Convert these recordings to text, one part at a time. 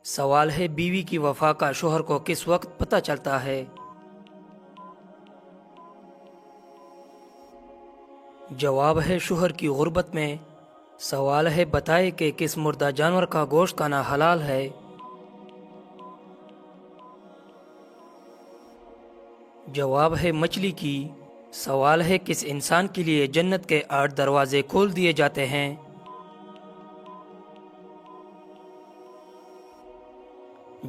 سوال ہے بیوی کی وفا کا شوہر کو کس وقت پتہ چلتا ہے؟ جواب ہے شوہر کی غربت میں۔ سوال ہے بتائے کہ کس مردہ جانور کا گوشت کھانا حلال ہے؟ جواب ہے مچھلی کی۔ سوال ہے کس انسان کے لیے جنت کے 8 دروازے کھول دیے جاتے ہیں؟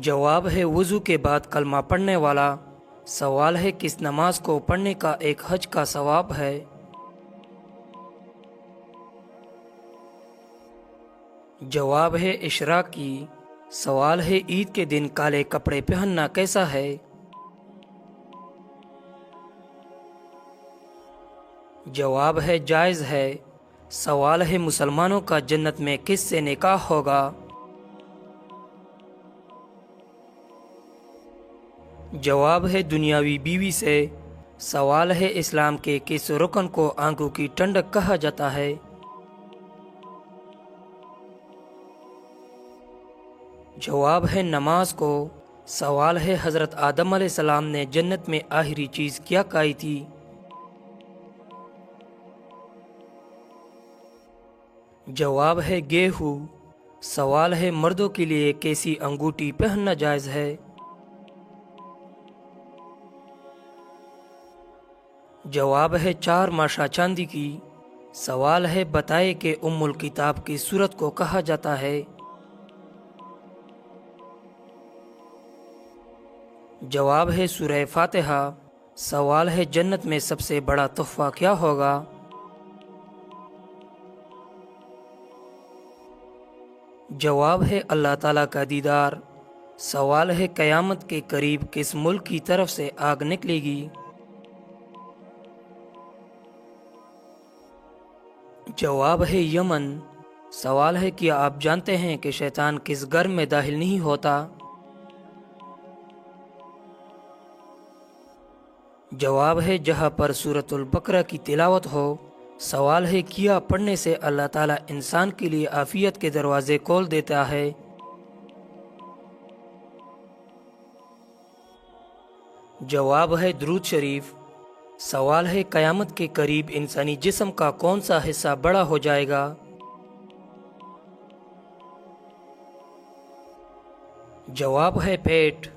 جواب ہے وضو کے بعد کلمہ پڑھنے والا۔ سوال ہے کس نماز کو پڑھنے کا ایک حج کا ثواب ہے؟ جواب ہے اشراق کی۔ سوال ہے عید کے دن کالے کپڑے پہننا کیسا ہے؟ جواب ہے جائز ہے۔ سوال ہے مسلمانوں کا جنت میں کس سے نکاح ہوگا؟ جواب ہے دنیاوی بیوی سے۔ سوال ہے اسلام کے کس رکن کو آنکھوں کی ٹھنڈک کہا جاتا ہے؟ جواب ہے نماز کو۔ سوال ہے حضرت آدم علیہ السلام نے جنت میں آخری چیز کیا کھائی تھی؟ جواب ہے گیہوں۔ سوال ہے مردوں کے لیے کیسی انگوٹھی پہننا جائز ہے؟ جواب ہے 4 ماشا چاندی کی۔ سوال ہے بتائے کہ ام الکتاب کی سورت کو کہا جاتا ہے؟ جواب ہے سورہ فاتحہ۔ سوال ہے جنت میں سب سے بڑا تحفہ کیا ہوگا؟ جواب ہے اللہ تعالیٰ کا دیدار۔ سوال ہے قیامت کے قریب کس ملک کی طرف سے آگ نکلے گی؟ جواب ہے یمن۔ سوال ہے کیا آپ جانتے ہیں کہ شیطان کس گھر میں داخل نہیں ہوتا؟ جواب ہے جہاں پر سورۃ البقرہ کی تلاوت ہو۔ سوال ہے کیا پڑھنے سے اللہ تعالیٰ انسان کے لیے عافیت کے دروازے کھول دیتا ہے؟ جواب ہے درود شریف۔ سوال ہے قیامت کے قریب انسانی جسم کا کون سا حصہ بڑا ہو جائے گا؟ جواب ہے پیٹ۔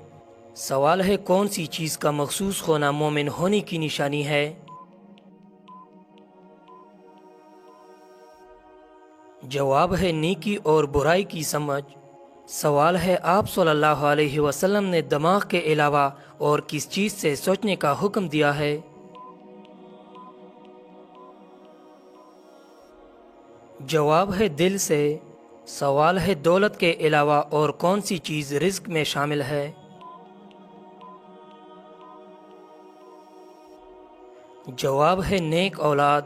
سوال ہے کون سی چیز کا مخصوص ہونا مومن ہونے کی نشانی ہے؟ جواب ہے نیکی اور برائی کی سمجھ۔ سوال ہے آپ صلی اللہ علیہ وسلم نے دماغ کے علاوہ اور کس چیز سے سوچنے کا حکم دیا ہے؟ جواب ہے دل سے۔ سوال ہے دولت کے علاوہ اور کون سی چیز رزق میں شامل ہے؟ جواب ہے نیک اولاد۔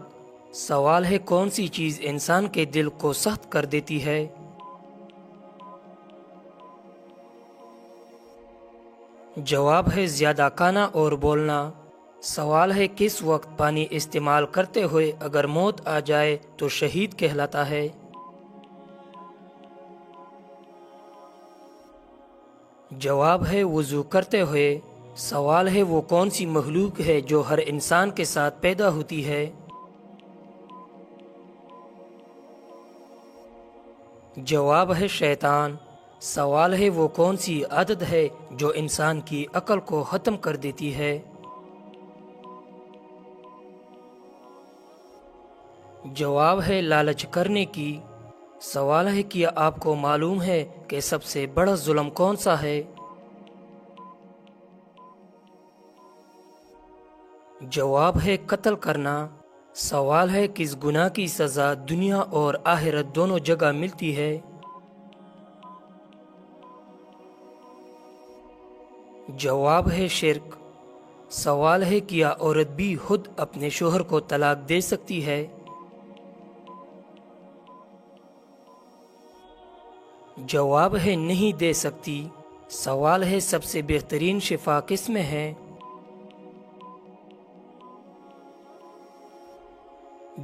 سوال ہے کون سی چیز انسان کے دل کو سخت کر دیتی ہے؟ جواب ہے زیادہ کھانا اور بولنا۔ سوال ہے کس وقت پانی استعمال کرتے ہوئے اگر موت آ جائے تو شہید کہلاتا ہے؟ جواب ہے وضو کرتے ہوئے۔ سوال ہے وہ کون سی مخلوق ہے جو ہر انسان کے ساتھ پیدا ہوتی ہے؟ جواب ہے شیطان۔ سوال ہے وہ کون سی عادت ہے جو انسان کی عقل کو ختم کر دیتی ہے؟ جواب ہے لالچ کرنے کی۔ سوال ہے کیا آپ کو معلوم ہے کہ سب سے بڑا ظلم کون سا ہے؟ جواب ہے قتل کرنا۔ سوال ہے کس گناہ کی سزا دنیا اور آخرت دونوں جگہ ملتی ہے؟ جواب ہے شرک۔ سوال ہے کیا عورت بھی خود اپنے شوہر کو طلاق دے سکتی ہے؟ جواب ہے نہیں دے سکتی۔ سوال ہے سب سے بہترین شفا کس میں ہے؟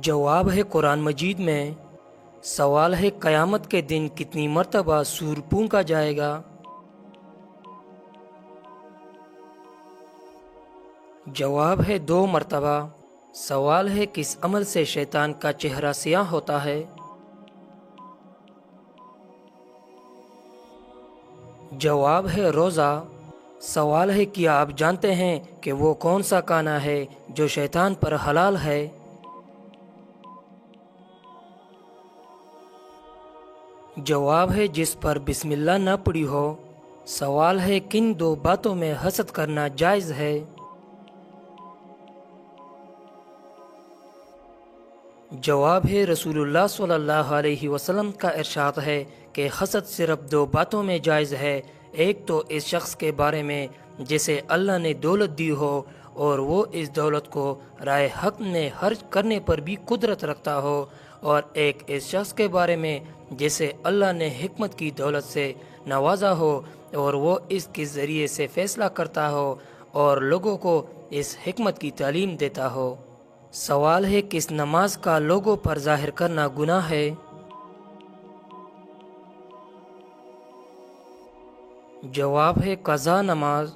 جواب ہے قرآن مجید میں۔ سوال ہے قیامت کے دن کتنی مرتبہ سور پھونکا جائے گا؟ جواب ہے 2 مرتبہ۔ سوال ہے کس عمل سے شیطان کا چہرہ سیاہ ہوتا ہے؟ جواب ہے روزہ۔ سوال ہے کیا آپ جانتے ہیں کہ وہ کون سا کھانا ہے جو شیطان پر حلال ہے؟ جواب ہے جس پر بسم اللہ نہ پڑھی ہو۔ سوال ہے کن 2 باتوں میں حسد کرنا جائز ہے؟ جواب ہے رسول اللہ صلی اللہ علیہ وسلم کا ارشاد ہے کہ حسد صرف 2 باتوں میں جائز ہے۔ ایک تو اس شخص کے بارے میں جسے اللہ نے دولت دی ہو اور وہ اس دولت کو راہ حق میں خرچ کرنے پر بھی قدرت رکھتا ہو، اور ایک اس شخص کے بارے میں جسے اللہ نے حکمت کی دولت سے نوازا ہو اور وہ اس کے ذریعے سے فیصلہ کرتا ہو اور لوگوں کو اس حکمت کی تعلیم دیتا ہو۔ سوال ہے کس نماز کا لوگوں پر ظاہر کرنا گناہ ہے؟ جواب ہے قضا نماز۔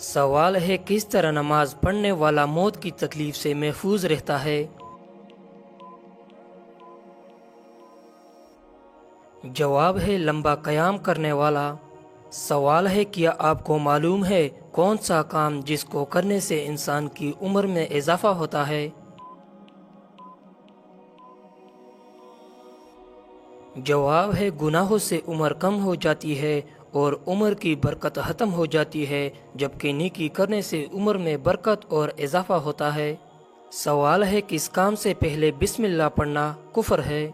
سوال ہے کس طرح نماز پڑھنے والا موت کی تکلیف سے محفوظ رہتا ہے؟ جواب ہے لمبا قیام کرنے والا۔ سوال ہے کیا آپ کو معلوم ہے کون سا کام جس کو کرنے سے انسان کی عمر میں اضافہ ہوتا ہے؟ جواب ہے گناہوں سے عمر کم ہو جاتی ہے اور عمر کی برکت ختم ہو جاتی ہے، جبکہ نیکی کرنے سے عمر میں برکت اور اضافہ ہوتا ہے۔ سوال ہے کس کام سے پہلے بسم اللہ پڑھنا کفر ہے؟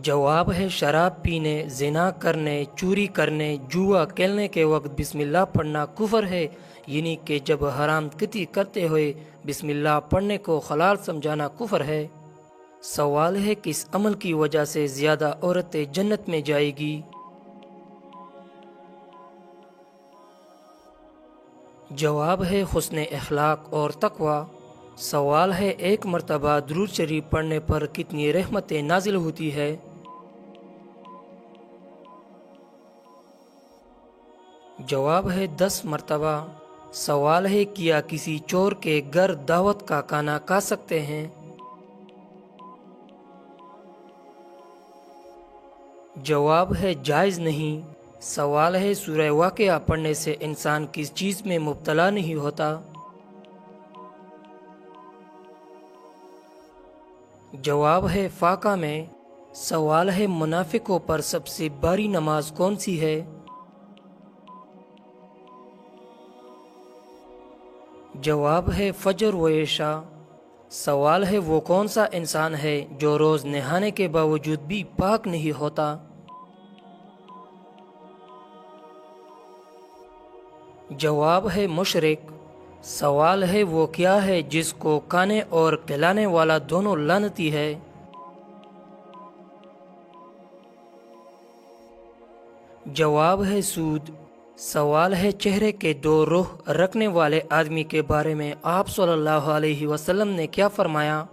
جواب ہے شراب پینے، زنا کرنے، چوری کرنے، جوا کھیلنے کے وقت بسم اللہ پڑھنا کفر ہے، یعنی کہ جب حرام کتی کرتے ہوئے بسم اللہ پڑھنے کو حلال سمجھانا کفر ہے۔ سوال ہے کس عمل کی وجہ سے زیادہ عورتیں جنت میں جائے گی؟ جواب ہے حسن اخلاق اور تقوی۔ سوال ہے ایک مرتبہ درود شریف پڑھنے پر کتنی رحمتیں نازل ہوتی ہے؟ جواب ہے 10 مرتبہ۔ سوال ہے کیا کسی چور کے گھر دعوت کا کھانا کھا سکتے ہیں؟ جواب ہے جائز نہیں۔ سوال ہے سورہ واقعہ پڑھنے سے انسان کس چیز میں مبتلا نہیں ہوتا؟ جواب ہے فاقہ میں۔ سوال ہے منافقوں پر سب سے باری نماز کون سی ہے؟ جواب ہے فجر و عشاء۔ سوال ہے وہ کون سا انسان ہے جو روز نہانے کے باوجود بھی پاک نہیں ہوتا؟ جواب ہے مشرک۔ سوال ہے وہ کیا ہے جس کو کھانے اور کھلانے والا دونوں لعنتی ہے؟ جواب ہے سود۔ سوال ہے چہرے کے 2 رخ رکھنے والے آدمی کے بارے میں آپ صلی اللہ علیہ وسلم نے کیا فرمایا؟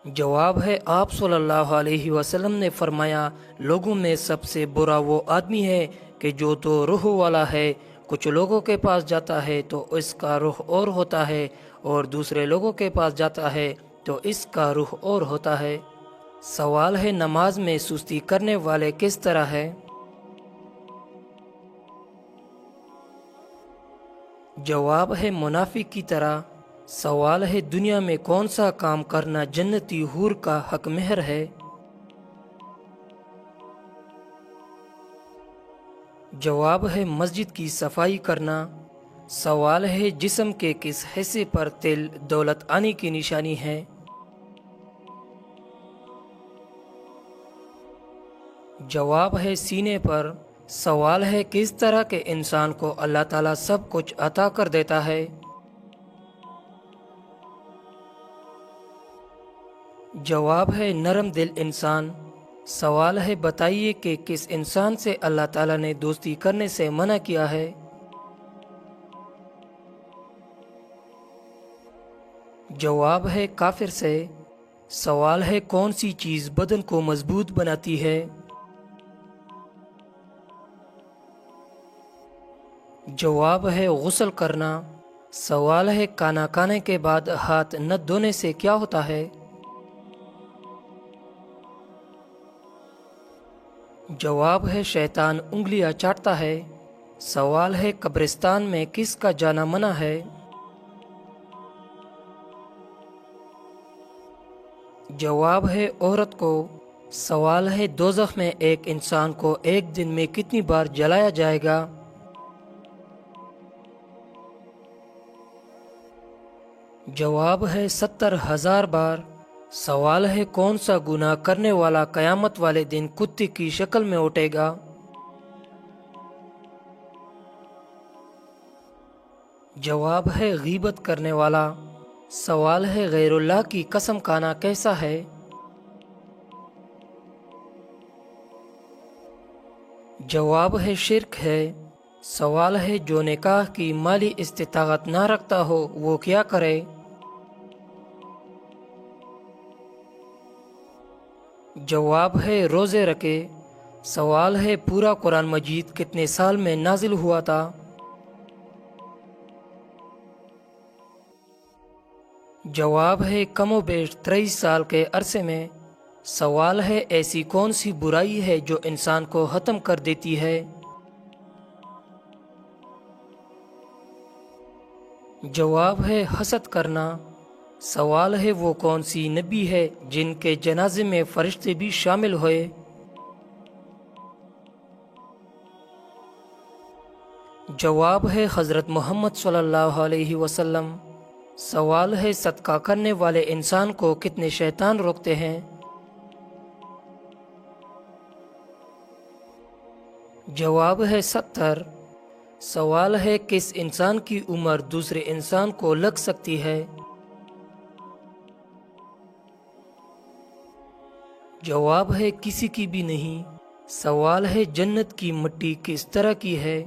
جواب ہے آپ صلی اللہ علیہ وسلم نے فرمایا لوگوں میں سب سے برا وہ آدمی ہے کہ جو 2 روح والا ہے، کچھ لوگوں کے پاس جاتا ہے تو اس کا رخ اور ہوتا ہے اور دوسرے لوگوں کے پاس جاتا ہے تو اس کا رخ اور ہوتا ہے۔ سوال ہے نماز میں سستی کرنے والے کس طرح ہے؟ جواب ہے منافق کی طرح۔ سوال ہے دنیا میں کون سا کام کرنا جنتی حور کا حق مہر ہے؟ جواب ہے مسجد کی صفائی کرنا۔ سوال ہے جسم کے کس حصے پر تل دولت آنے کی نشانی ہے؟ جواب ہے سینے پر۔ سوال ہے کس طرح کے انسان کو اللہ تعالیٰ سب کچھ عطا کر دیتا ہے؟ جواب ہے نرم دل انسان۔ سوال ہے بتائیے کہ کس انسان سے اللہ تعالیٰ نے دوستی کرنے سے منع کیا ہے؟ جواب ہے کافر سے۔ سوال ہے کون سی چیز بدن کو مضبوط بناتی ہے؟ جواب ہے غسل کرنا۔ سوال ہے کھانا کھانے کے بعد ہاتھ نہ دھونے سے کیا ہوتا ہے؟ جواب ہے شیطان انگلیاں چاٹتا ہے۔ سوال ہے قبرستان میں کس کا جانا منع ہے؟ جواب ہے عورت کو۔ سوال ہے دوزخ میں ایک انسان کو ایک دن میں کتنی بار جلایا جائے گا؟ جواب ہے 70,000 بار۔ سوال ہے کون سا گناہ کرنے والا قیامت والے دن کتے کی شکل میں اٹھے گا؟ جواب ہے غیبت کرنے والا۔ سوال ہے غیر اللہ کی قسم کھانا کیسا ہے؟ جواب ہے شرک ہے۔ سوال ہے جو نکاح کی مالی استطاعت نہ رکھتا ہو وہ کیا کرے؟ جواب ہے روزے رکھے۔ سوال ہے پورا قرآن مجید کتنے سال میں نازل ہوا تھا؟ جواب ہے کم و بیش 23 سال کے عرصے میں۔ سوال ہے ایسی کون سی برائی ہے جو انسان کو ختم کر دیتی ہے؟ جواب ہے حسد کرنا۔ سوال ہے وہ کون سی نبی ہے جن کے جنازے میں فرشتے بھی شامل ہوئے؟ جواب ہے حضرت محمد صلی اللہ علیہ وسلم۔ سوال ہے صدقہ کرنے والے انسان کو کتنے شیطان روکتے ہیں؟ جواب ہے 70۔ سوال ہے کس انسان کی عمر دوسرے انسان کو لگ سکتی ہے؟ جواب ہے کسی کی بھی نہیں۔ سوال ہے جنت کی مٹی کس طرح کی ہے؟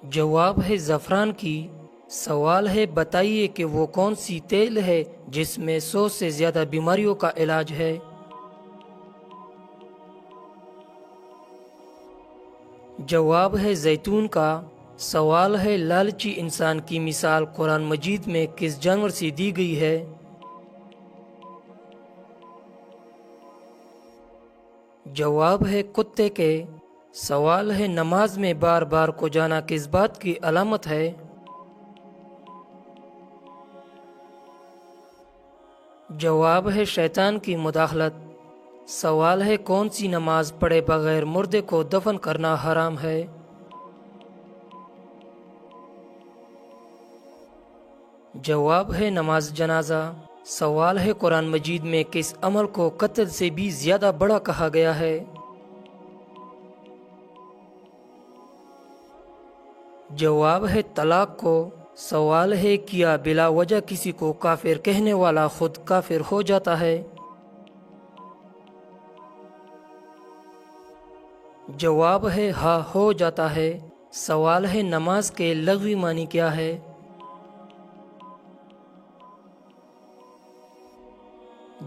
جواب ہے زعفران کی۔ سوال ہے بتائیے کہ وہ کون سی تیل ہے جس میں 100 سے زیادہ بیماریوں کا علاج ہے؟ جواب ہے زیتون کا۔ سوال ہے لالچی انسان کی مثال قرآن مجید میں کس جانور سے دی گئی ہے؟ جواب ہے کتے کے۔ سوال ہے نماز میں بار بار کو جانا کس بات کی علامت ہے؟ جواب ہے شیطان کی مداخلت۔ سوال ہے کون سی نماز پڑھے بغیر مردے کو دفن کرنا حرام ہے؟ جواب ہے نماز جنازہ۔ سوال ہے قرآن مجید میں کس عمل کو قتل سے بھی زیادہ بڑا کہا گیا ہے؟ جواب ہے طلاق کو۔ سوال ہے کیا بلا وجہ کسی کو کافر کہنے والا خود کافر ہو جاتا ہے؟ جواب ہے ہاں ہو جاتا ہے۔ سوال ہے نماز کے لغوی معنی کیا ہے؟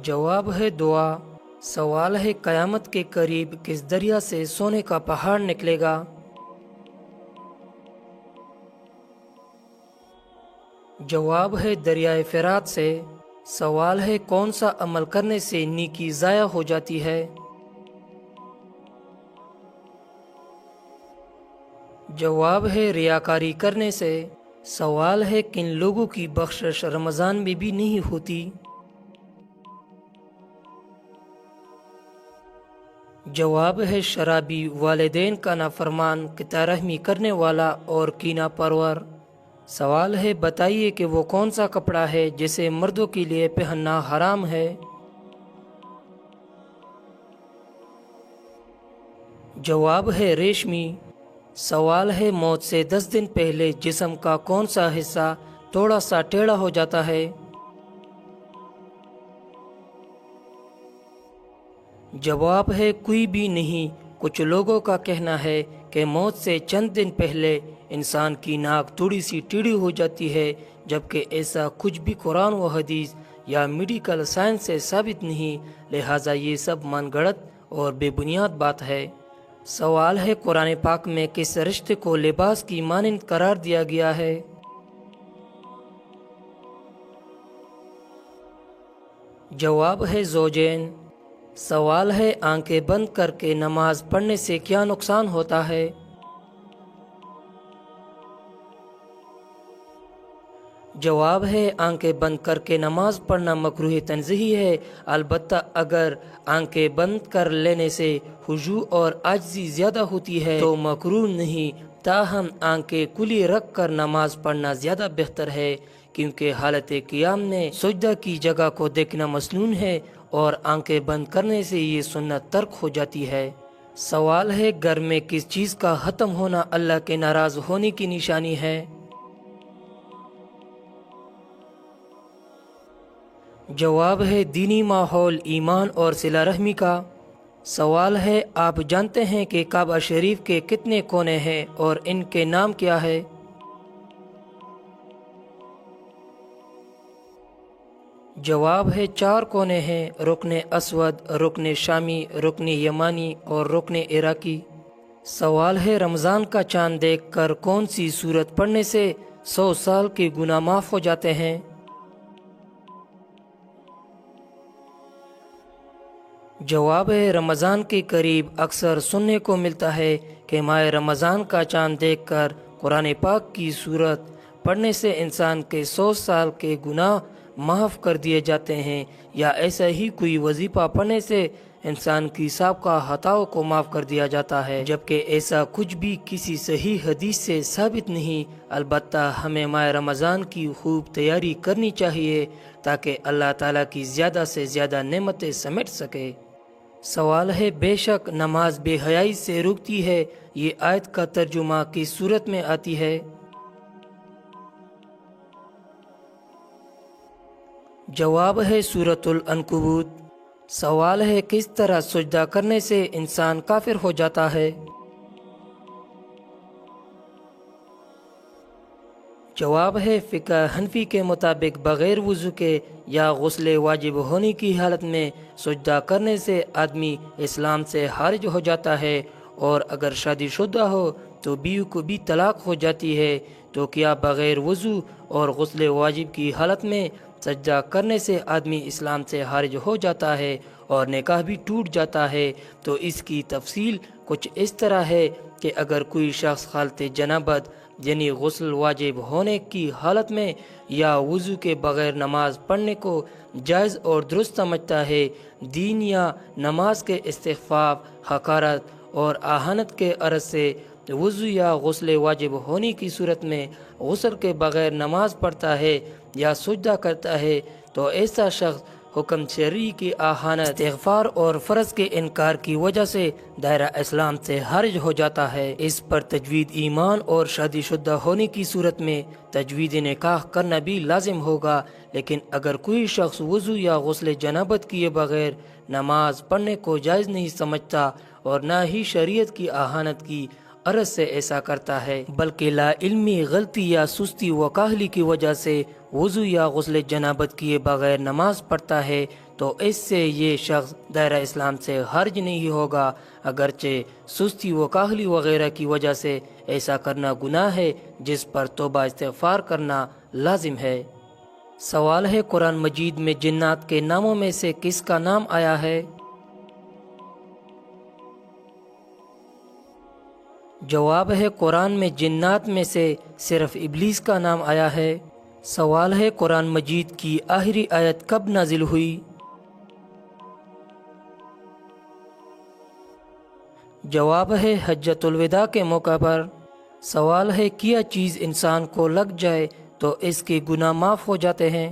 جواب ہے دعا۔ سوال ہے قیامت کے قریب کس دریا سے سونے کا پہاڑ نکلے گا؟ جواب ہے دریائے فرات سے۔ سوال ہے کون سا عمل کرنے سے نیکی ضائع ہو جاتی ہے؟ جواب ہے ریاکاری کرنے سے۔ سوال ہے کن لوگوں کی بخشش رمضان میں بھی نہیں ہوتی؟ جواب ہے شرابی، والدین کا نافرمان، قطع رحمی کرنے والا اور کینہ پرور۔ سوال ہے بتائیے کہ وہ کون سا کپڑا ہے جسے مردوں کے لیے پہننا حرام ہے؟ جواب ہے ریشمی۔ سوال ہے موت سے 10 دن پہلے جسم کا کون سا حصہ تھوڑا سا ٹیڑھا ہو جاتا ہے؟ جواب ہے کوئی بھی نہیں۔ کچھ لوگوں کا کہنا ہے کہ موت سے چند دن پہلے انسان کی ناک تھوڑی سی ٹیڑھی ہو جاتی ہے، جبکہ ایسا کچھ بھی قرآن و حدیث یا میڈیکل سائنس سے ثابت نہیں، لہٰذا یہ سب من گھڑت اور بے بنیاد بات ہے۔ سوال ہے قرآن پاک میں کس رشتے کو لباس کی مانند قرار دیا گیا ہے؟ جواب ہے زوجین۔ سوال ہے آنکھیں بند کر کے نماز پڑھنے سے کیا نقصان ہوتا ہے؟ جواب ہے آنکھیں بند کر کے نماز پڑھنا مکروہ تنزیہی ہے، البتہ اگر آنکھیں بند کر لینے سے خشوع اور عاجزی زیادہ ہوتی ہے تو مکروہ نہیں، تاہم آنکھیں کھلی رکھ کر نماز پڑھنا زیادہ بہتر ہے، کیونکہ حالت قیام میں سجدہ کی جگہ کو دیکھنا مسنون ہے اور آنکھیں بند کرنے سے یہ سنت ترک ہو جاتی ہے۔ سوال ہے گھر میں کس چیز کا ختم ہونا اللہ کے ناراض ہونے کی نشانی ہے؟ جواب ہے دینی ماحول، ایمان اور صلہ رحمی کا۔ سوال ہے آپ جانتے ہیں کہ کعبہ شریف کے کتنے کونے ہیں اور ان کے نام کیا ہے؟ جواب ہے 4 کونے ہیں، رکن اسود، رکن شامی، رکن یمانی اور رکن عراقی۔ سوال ہے رمضان کا چاند دیکھ کر کون سی سورت پڑھنے سے 100 سال کے گناہ معاف ہو جاتے ہیں؟ جواب ہے رمضان کے قریب اکثر سننے کو ملتا ہے کہ ماہ رمضان کا چاند دیکھ کر قرآن پاک کی سورت پڑھنے سے انسان کے 100 سال کے گناہ معاف کر دیے جاتے ہیں، یا ایسا ہی کوئی وظیفہ پڑھنے سے انسان کی سابقہ خطاؤں کو معاف کر دیا جاتا ہے، جبکہ ایسا کچھ بھی کسی صحیح حدیث سے ثابت نہیں۔ البتہ ہمیں ماہ رمضان کی خوب تیاری کرنی چاہیے تاکہ اللہ تعالیٰ کی زیادہ سے زیادہ نعمتیں سمیٹ سکے۔ سوال ہے بے شک نماز بے حیائی سے روکتی ہے، یہ آیت کا ترجمہ کس صورت میں آتی ہے؟ جواب ہے سورۃ العنکبوت۔ سوال ہے کس طرح سجدہ کرنے سے انسان کافر ہو جاتا ہے؟ جواب ہے فقہ حنفی کے مطابق بغیر وضو کے یا غسل واجب ہونے کی حالت میں سجدہ کرنے سے آدمی اسلام سے خارج ہو جاتا ہے، اور اگر شادی شدہ ہو تو بیوی کو بھی طلاق ہو جاتی ہے، تو کیا بغیر وضو اور غسل واجب کی حالت میں سجدہ کرنے سے آدمی اسلام سے خارج ہو جاتا ہے اور نکاح بھی ٹوٹ جاتا ہے؟ تو اس کی تفصیل کچھ اس طرح ہے کہ اگر کوئی شخص حالت جنابت یعنی غسل واجب ہونے کی حالت میں یا وضو کے بغیر نماز پڑھنے کو جائز اور درست سمجھتا ہے، دین یا نماز کے استخفاف، حقارت اور اہانت کے عرض سے وضو یا غسل واجب ہونے کی صورت میں غسل کے بغیر نماز پڑھتا ہے یا سجدہ کرتا ہے، تو ایسا شخص حکم شرعی کی اہانت، استغفار اور فرض کے انکار کی وجہ سے دائرہ اسلام سے خارج ہو جاتا ہے۔ اس پر تجوید ایمان اور شادی شدہ ہونے کی صورت میں تجوید نکاح کرنا بھی لازم ہوگا، لیکن اگر کوئی شخص وضو یا غسل جنابت کیے بغیر نماز پڑھنے کو جائز نہیں سمجھتا اور نہ ہی شریعت کی اہانت کی غرض سے ایسا کرتا ہے، بلکہ لا علمی، غلطی یا سستی و کاہلی کی وجہ سے وضو یا غسل جنابت کیے بغیر نماز پڑھتا ہے، تو اس سے یہ شخص دائرہ اسلام سے خارج نہیں ہوگا، اگرچہ سستی و کاہلی وغیرہ کی وجہ سے ایسا کرنا گناہ ہے جس پر توبہ استغفار کرنا لازم ہے۔ سوال ہے قرآن مجید میں جنات کے ناموں میں سے کس کا نام آیا ہے؟ جواب ہے قرآن میں جنات میں سے صرف ابلیس کا نام آیا ہے۔ سوال ہے قرآن مجید کی آخری آیت کب نازل ہوئی؟ جواب ہے حجۃ الوداع کے موقع پر۔ سوال ہے کیا چیز انسان کو لگ جائے تو اس کے گناہ معاف ہو جاتے ہیں؟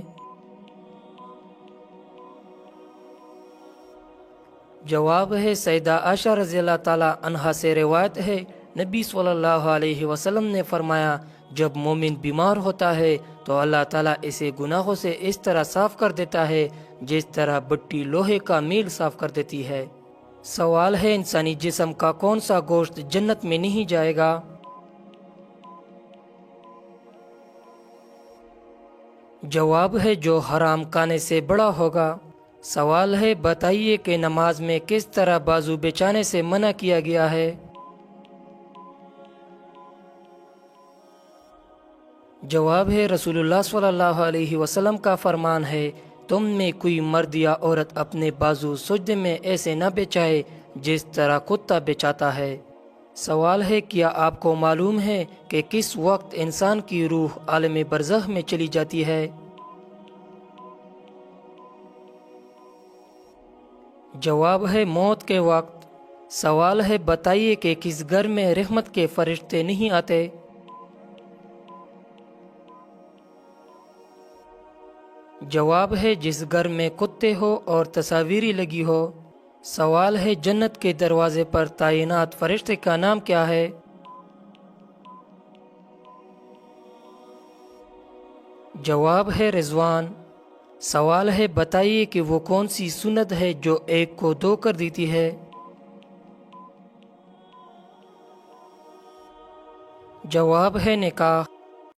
جواب ہے سیدہ عائشہ رضی اللہ تعالی عنہا سے روایت ہے، نبی صلی اللہ علیہ وسلم نے فرمایا جب مومن بیمار ہوتا ہے تو اللہ تعالیٰ اسے گناہوں سے اس طرح صاف کر دیتا ہے جس طرح بٹی لوہے کا میل صاف کر دیتی ہے۔ سوال ہے انسانی جسم کا کون سا گوشت جنت میں نہیں جائے گا؟ جواب ہے جو حرام کھانے سے بڑا ہوگا۔ سوال ہے بتائیے کہ نماز میں کس طرح بازو بچھانے سے منع کیا گیا ہے؟ جواب ہے رسول اللہ صلی اللہ علیہ وسلم کا فرمان ہے، تم میں کوئی مرد یا عورت اپنے بازو سجدے میں ایسے نہ بچھائے جس طرح کتا بچھاتا ہے۔ سوال ہے، کیا آپ کو معلوم ہے کہ کس وقت انسان کی روح عالم برزخ میں چلی جاتی ہے؟ جواب ہے موت کے وقت۔ سوال ہے، بتائیے کہ کس گھر میں رحمت کے فرشتے نہیں آتے؟ جواب ہے جس گھر میں کتے ہو اور تصاویری لگی ہو۔ سوال ہے، جنت کے دروازے پر تعینات فرشتے کا نام کیا ہے؟ جواب ہے رضوان۔ سوال ہے، بتائیے کہ وہ کون سی سنت ہے جو ایک کو دو کر دیتی ہے؟ جواب ہے نکاح۔